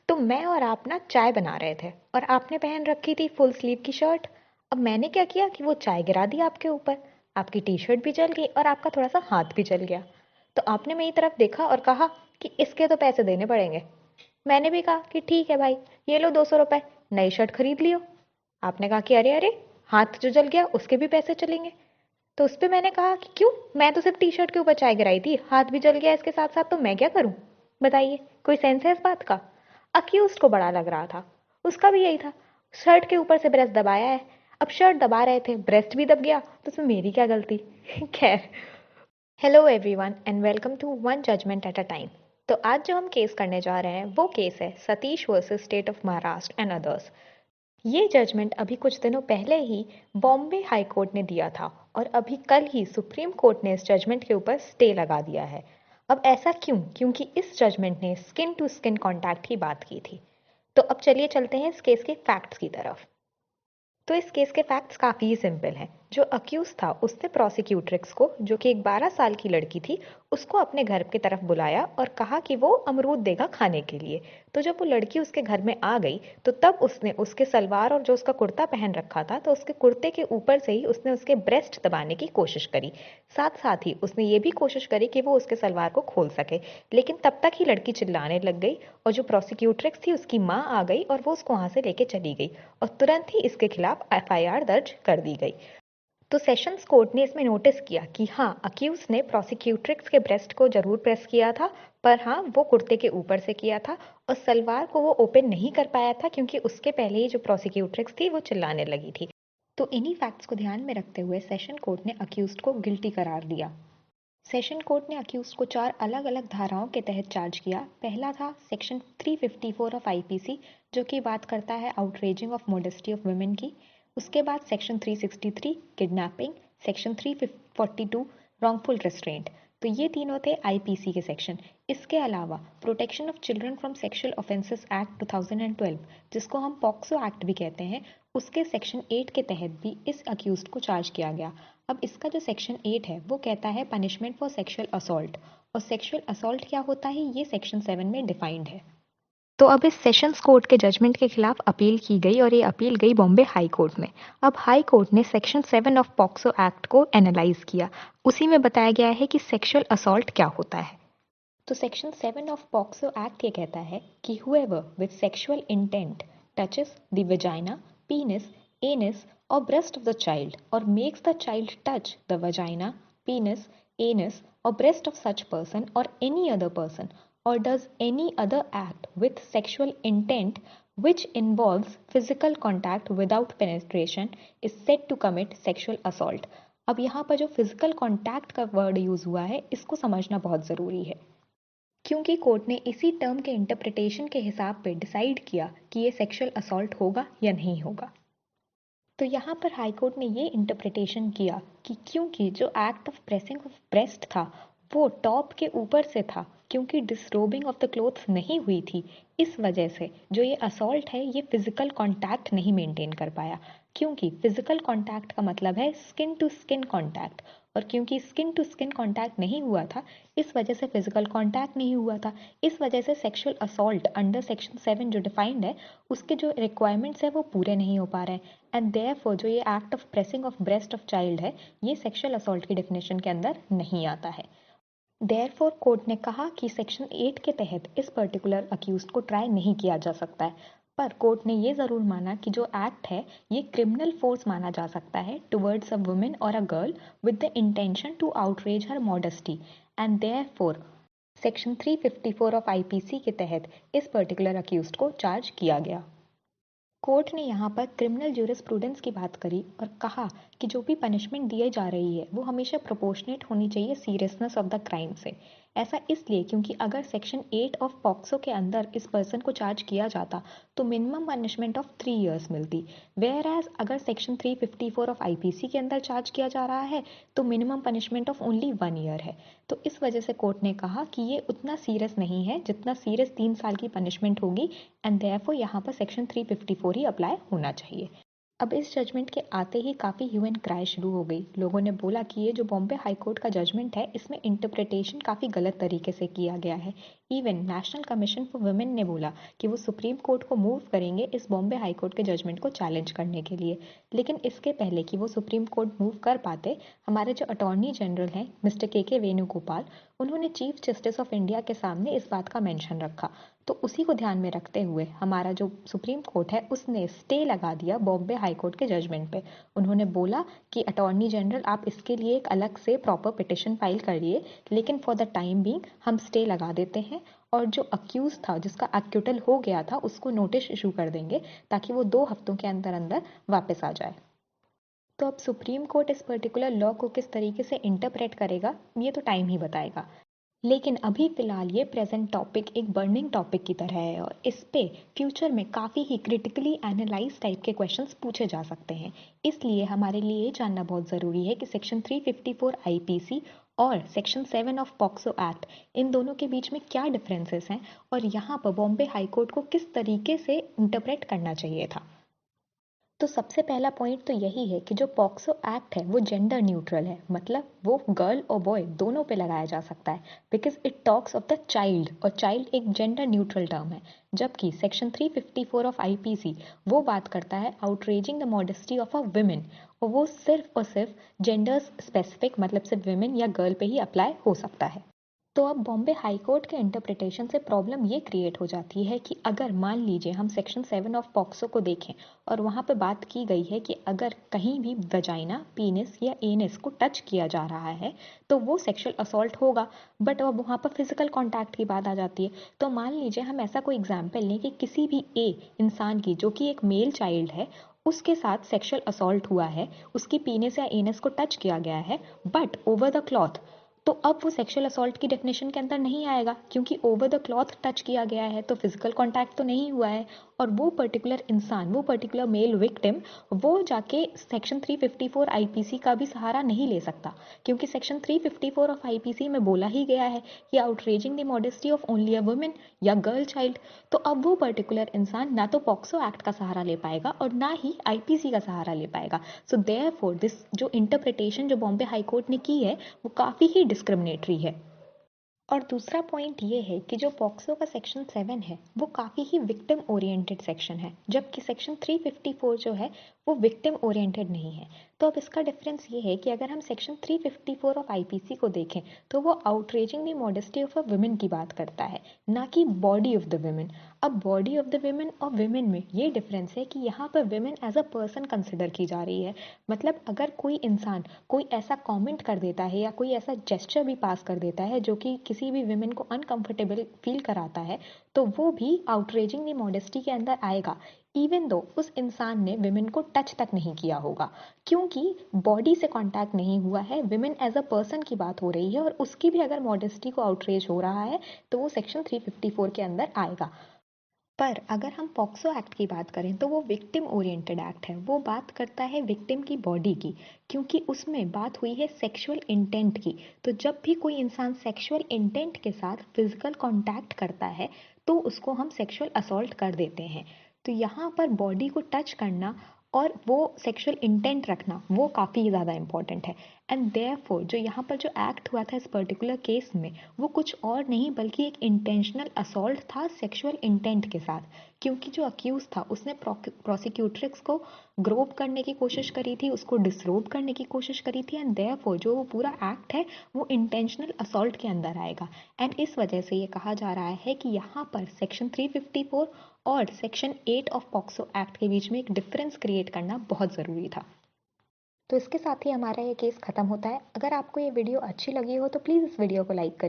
तो मैं और आप ना चाय बना रहे थे और आपने पहन रखी थी फुल स्लीव की शर्ट। अब मैंने क्या किया कि वो चाय गिरा दी आपके ऊपर। आपकी टी शर्ट भी जल गई और आपका थोड़ा सा हाथ भी जल गया। तो आपने मेरी तरफ देखा और कहा कि इसके तो पैसे देने पड़ेंगे। मैंने भी कहा कि ठीक है भाई, ये लो 200 रुपए, नई शर्ट खरीद लियो। आपने कहा कि अरे अरे, हाथ जो जल गया उसके भी पैसे चलेंगे। तो उस पे मैंने कहा कि क्यों, मैं तो सिर्फ टी शर्ट के ऊपर चाय गिराई थी, हाथ भी जल गया इसके साथ साथ, तो मैं क्या करूं? बताइए, कोई सेंस है इस बात का? अक्यूज को बड़ा लग रहा था। उसका भी यही था, शर्ट के ऊपर से ब्रेस्ट दबाया है। अब शर्ट दबा रहे थे, ब्रेस्ट भी दब गया, तो उसमें मेरी क्या गलती? खैर, hello everyone and welcome to one judgement at a time. तो आज जो हम केस करने जा रहे हैं वो केस है Satish versus state of Maharashtra and others. ये जजमेंट अभी कुछ दिनों पहले ही बॉम्बे हाई कोर्ट ने दिया था और अभी कल ही सुप्रीम कोर्ट ने इस जजमेंट के ऊपर स्टे लगा दिया है। अब ऐसा क्यों? क्योंकि इस जजमेंट ने स्किन टू स्किन कांटेक्ट की बात की थी। तो अब चलिए चलते हैं इस केस के फैक्ट्स की तरफ। तो इस केस के फैक्ट्स काफ़ी ही सिंपल हैं। जो अक्यूज था उसने प्रोसिक्यूट्रिक्स को, जो कि एक 12 साल की लड़की थी, उसको अपने घर की तरफ बुलाया और कहा कि वो अमरूद देगा खाने के लिए। तो जब वो लड़की उसके घर में आ गई तो तब उसने उसके सलवार और जो उसका कुर्ता पहन रखा था, तो उसके कुर्ते के ऊपर से ही उसने उसके ब्रेस्ट दबाने की कोशिश करी। साथ साथ ही उसने ये भी कोशिश करी कि वो उसके सलवार को खोल सके, लेकिन तब तक ही लड़की चिल्लाने लग गई और जो प्रोसिक्यूट्रिक्स थी उसकी माँ आ गई और वो उसको वहाँ से लेके चली गई और तुरंत ही इसके खिलाफ एफआईआर दर्ज कर दी गई। तो सेशंस कोर्ट ने इसमें नोटिस किया कि हाँ, अक्यूज ने प्रोसिक्यूट्रिक्स के ब्रेस्ट को जरूर प्रेस किया था, पर हाँ, वो कुर्ते के ऊपर से किया था और सलवार को वो ओपन नहीं कर पाया था क्योंकि उसके पहले ही जो प्रोसिक्यूट्रिक्स थी वो चिल्लाने लगी थी। तो इन्हीं फैक्ट्स को ध्यान में रखते हुए सेशन कोर्ट ने अक्यूज को गिल्टी करार दिया। सेशन कोर्ट ने अक्यूज को 4 अलग अलग धाराओं के तहत चार्ज किया। पहला था सेक्शन 354 ऑफ आईपीसी, जो कि बात करता है outraging of modesty of women की। उसके बाद section 363 kidnapping, section 342 wrongful restaurant. तो ये तीनों थे आईपीसी के सेक्शन। इसके अलावा protection of children from sexual offences act 2012, जिसको हम पॉक्सो एक्ट भी कहते हैं, उसके सेक्शन 8 के तहत भी इस अक्यूज को चार्ज किया गया। अब इसका जो सेक्शन 8 है वो कहता है पनिशमेंट फॉर सेक्सुअल असॉल्ट, और सेक्सुअल असॉल्ट क्या होता है ये सेक्शन 7 में डिफाइंड है। तो अब इस सेशंस कोर्ट के जजमेंट के खिलाफ अपील की गई और ये अपील गई बॉम्बे हाई कोर्ट में। अब हाई कोर्ट ने सेक्शन 7 ऑफ पॉक्सो एक्ट को एनालाइज किया। उसी में बताया गया है कि सेक्सुअल असॉल्ट क्या होता है। तो सेक्शन 7 ऑफ पॉक्सो एक्ट ये कहता है कि whoever with sexual intent touches the vagina, penis, anus or breast of the child or makes the child touch the vagina, penis, anus or breast of such person or any other person or does any other act with sexual intent which involves physical contact without penetration is said to commit sexual assault। अब यहाँ पर जो physical contact का word use हुआ है इसको समझना बहुत ज़रूरी है, क्योंकि कोर्ट ने इसी टर्म के इंटरप्रिटेशन के हिसाब पे डिसाइड किया कि ये सेक्सुअल असॉल्ट होगा या नहीं होगा। तो यहाँ पर हाई कोर्ट ने ये इंटरप्रिटेशन किया कि क्योंकि जो act of pressing of breast था वो टॉप के ऊपर से था, क्योंकि डिसरोबिंग ऑफ द क्लोथ्स नहीं हुई थी, इस वजह से जो ये असॉल्ट है ये फिजिकल कांटेक्ट नहीं मेंटेन कर पाया। क्योंकि फिजिकल कांटेक्ट का मतलब है स्किन टू स्किन कांटेक्ट, और क्योंकि स्किन टू स्किन कांटेक्ट नहीं हुआ था इस वजह से फिजिकल कांटेक्ट नहीं हुआ था। इस वजह से सेक्सुअल असॉल्ट अंडर सेक्शन 7 जो डिफाइंड है उसके जो रिक्वायरमेंट्स है वो पूरे नहीं हो पा रहे हैं, एंड देयरफॉर जो ये act of pressing of breast of child है ये सेक्सुअल असॉल्ट की डेफिनेशन के अंदर नहीं आता है। देयरफॉर कोर्ट ने कहा कि सेक्शन 8 के तहत इस पर्टिकुलर अक्यूज को ट्राई नहीं किया जा सकता है, पर कोर्ट ने ये ज़रूर माना कि जो एक्ट है ये क्रिमिनल फोर्स माना जा सकता है टुवर्ड्स अ वुमेन और a girl with the intention to outrage her modesty, and therefore section 354 of IPC के तहत इस पर्टिकुलर अक्यूज को चार्ज किया गया। कोर्ट ने यहाँ पर क्रिमिनल ज्यूरिस्प्रूडेंस की बात करी और कहा कि जो भी पनिशमेंट दी जा रही है वो हमेशा प्रोपोर्शनेट होनी चाहिए सीरियसनेस ऑफ द क्राइम से। ऐसा इसलिए क्योंकि अगर सेक्शन 8 ऑफ पॉक्सो के अंदर इस पर्सन को चार्ज किया जाता तो मिनिमम पनिशमेंट ऑफ 3 इयर्स मिलती, वेयर एज अगर सेक्शन 354 ऑफ आईपीसी के अंदर चार्ज किया जा रहा है तो minimum punishment of only 1 year है। तो इस वजह से कोर्ट ने कहा कि ये उतना सीरियस नहीं है जितना सीरियस 3 साल की पनिशमेंट होगी, एंड देयरफॉर यहाँ पर सेक्शन 354 ही अप्लाई होना चाहिए। अब इस जजमेंट के आते ही काफ़ी ह्यू एंड क्राई शुरू हो गई। लोगों ने बोला कि ये जो बॉम्बे हाई कोर्ट का जजमेंट है इसमें इंटरप्रिटेशन काफ़ी गलत तरीके से किया गया है। Even national commission for women ने बोला कि वो सुप्रीम कोर्ट को मूव करेंगे इस बॉम्बे हाई कोर्ट के जजमेंट को चैलेंज करने के लिए। लेकिन इसके पहले कि वो सुप्रीम कोर्ट मूव कर पाते, हमारे जो अटॉर्नी जनरल हैं मिस्टर के वेणुगोपाल, उन्होंने चीफ जस्टिस ऑफ इंडिया के सामने इस बात का मेंशन रखा। तो उसी को ध्यान में रखते हुए हमारा जो सुप्रीम कोर्ट है उसने स्टे लगा दिया बॉम्बे हाई कोर्ट के जजमेंट पे। उन्होंने बोला कि अटॉर्नी जनरल आप इसके लिए एक अलग से प्रॉपर पिटिशन फाइल करिए, लेकिन फॉर द टाइम बीइंग हम स्टे लगा देते हैं और जो अक्यूज था, जिसका एक्यूटल हो गया था, उसको नोटिस इशू कर देंगे ताकि वो 2 हफ्तों के अंदर अंदर वापस आ जाए। तो अब सुप्रीम कोर्ट इस पर्टिकुलर लॉ को किस तरीके से इंटरप्रेट करेगा, ये तो टाइम ही बताएगा। लेकिन अभी फ़िलहाल ये प्रेजेंट टॉपिक एक बर्निंग टॉपिक की तरह है और इस पे फ्यूचर में काफ़ी ही क्रिटिकली एनालाइज टाइप के क्वेश्चंस पूछे जा सकते हैं। इसलिए हमारे लिए ये जानना बहुत ज़रूरी है कि सेक्शन 354 आईपीसी और सेक्शन 7 ऑफ पॉक्सो एक्ट, इन दोनों के बीच में क्या डिफरेंसेस हैं और यहाँ पर बॉम्बे हाई कोर्ट को किस तरीके से इंटरप्रेट करना चाहिए था। तो सबसे पहला पॉइंट तो यही है कि जो पॉक्सो एक्ट है वो जेंडर न्यूट्रल है, मतलब वो गर्ल और बॉय दोनों पे लगाया जा सकता है, because it talks of the child, और चाइल्ड एक जेंडर न्यूट्रल टर्म है। जबकि सेक्शन 354 ऑफ आईपीसी वो बात करता है outraging the modesty of a woman, और वो सिर्फ और सिर्फ जेंडर स्पेसिफिक, मतलब सिर्फ वुमेन या गर्ल पे ही अप्लाई हो सकता है। तो अब बॉम्बे हाई कोर्ट के इंटरप्रिटेशन से प्रॉब्लम ये क्रिएट हो जाती है कि अगर मान लीजिए हम सेक्शन 7 ऑफ पॉक्सो को देखें और वहाँ पे बात की गई है कि अगर कहीं भी वजाइना, पीनिस या एनिस को टच किया जा रहा है तो वो सेक्सुअल असॉल्ट होगा। बट अब वहाँ पर फिजिकल कॉन्टैक्ट की बात आ जाती है। तो मान लीजिए हम ऐसा कोई एग्जाम्पल लें कि किसी भी इंसान की, जो कि एक मेल चाइल्ड है, उसके साथ सेक्सुअल असॉल्ट हुआ है, उसकी पीनिस या एनस को टच किया गया है बट ओवर द क्लॉथ, तो अब वो सेक्सुअल असॉल्ट की डेफिनेशन के अंदर नहीं आएगा, क्योंकि ओवर द क्लॉथ टच किया गया है तो फिजिकल कांटेक्ट तो नहीं हुआ है। और वो पर्टिकुलर इंसान, वो पर्टिकुलर मेल विक्टिम, वो जाके सेक्शन 354 आईपीसी का भी सहारा नहीं ले सकता, क्योंकि सेक्शन 354 ऑफ आईपीसी में बोला ही गया है कि outraging the modesty of only a women या गर्ल चाइल्ड। तो अब वो पर्टिकुलर इंसान ना तो पॉक्सो एक्ट का सहारा ले पाएगा और ना ही आईपीसी का सहारा ले पाएगा। सो देयरफॉर दिस जो इंटरप्रिटेशन जो बॉम्बे हाई कोर्ट ने की है वो काफ़ी ही डिस्क्रिमिनेटरी है। और दूसरा पॉइंट ये है कि जो पॉक्सो का सेक्शन 7 है वो काफ़ी ही विक्टिम ओरिएंटेड सेक्शन है, जबकि सेक्शन 354 जो है वो विक्टिम ओरिएंटेड नहीं है। तो अब इसका डिफरेंस ये है कि अगर हम सेक्शन 354 ऑफ आईपीसी को देखें तो वो outraging the modesty of a woman की बात करता है, ना कि बॉडी ऑफ द वुमेन। अब बॉडी ऑफ द वुमेन और वुमेन में ये डिफरेंस है कि यहाँ पर woman as a person consider की जा रही है। मतलब अगर कोई इंसान कोई ऐसा कमेंट कर देता है या कोई ऐसा जेस्चर भी पास कर देता है जो कि किसी भी विमेन को अनकंफर्टेबल फील कराता है, तो वो भी आउटरेजिंग द मॉडेस्टी के अंदर आएगा, इवन दो उस इंसान ने विमेन को टच तक नहीं किया होगा, क्योंकि बॉडी से कांटेक्ट नहीं हुआ है, विमेन एज अ पर्सन की बात हो रही है और उसकी भी अगर मॉडेस्टी को आउटरेज हो रहा है तो वो सेक्शन 354 के अंदर आएगा। पर अगर हम पॉक्सो एक्ट की बात करें तो वो विक्टिम ओरिएंटेड एक्ट है, वो बात करता है विक्टिम की बॉडी की, क्योंकि उसमें बात हुई है सेक्सुअल इंटेंट की। तो जब भी कोई इंसान सेक्सुअल इंटेंट के साथ फिजिकल कांटेक्ट करता है तो उसको हम सेक्सुअल असॉल्ट कर देते हैं। तो यहाँ पर बॉडी को टच करना और वो सेक्सुअल इंटेंट रखना वो काफ़ी ज़्यादा इंपॉर्टेंट है। एंड देयरफॉर जो यहाँ पर जो एक्ट हुआ था इस पर्टिकुलर केस में वो कुछ और नहीं बल्कि एक इंटेंशनल असॉल्ट था सेक्सुअल इंटेंट के साथ, क्योंकि जो अक्यूज था उसने प्रोसिक्यूट्रिक्स को ग्रोप करने की कोशिश करी थी, उसको डिसरोब करने की कोशिश करी थी, एंड देयरफॉर जो वो पूरा एक्ट है वो इंटेंशनल असॉल्ट के अंदर आएगा। एंड इस वजह से ये कहा जा रहा है कि यहाँ पर सेक्शन 354 और सेक्शन 8 ऑफ पॉक्सो एक्ट के बीच में एक डिफरेंस क्रिएट करना बहुत ज़रूरी था। तो इसके साथ ही हमारा ये केस ख़त्म होता है। अगर आपको ये वीडियो अच्छी लगी हो तो प्लीज़ इस वीडियो को लाइक करिए।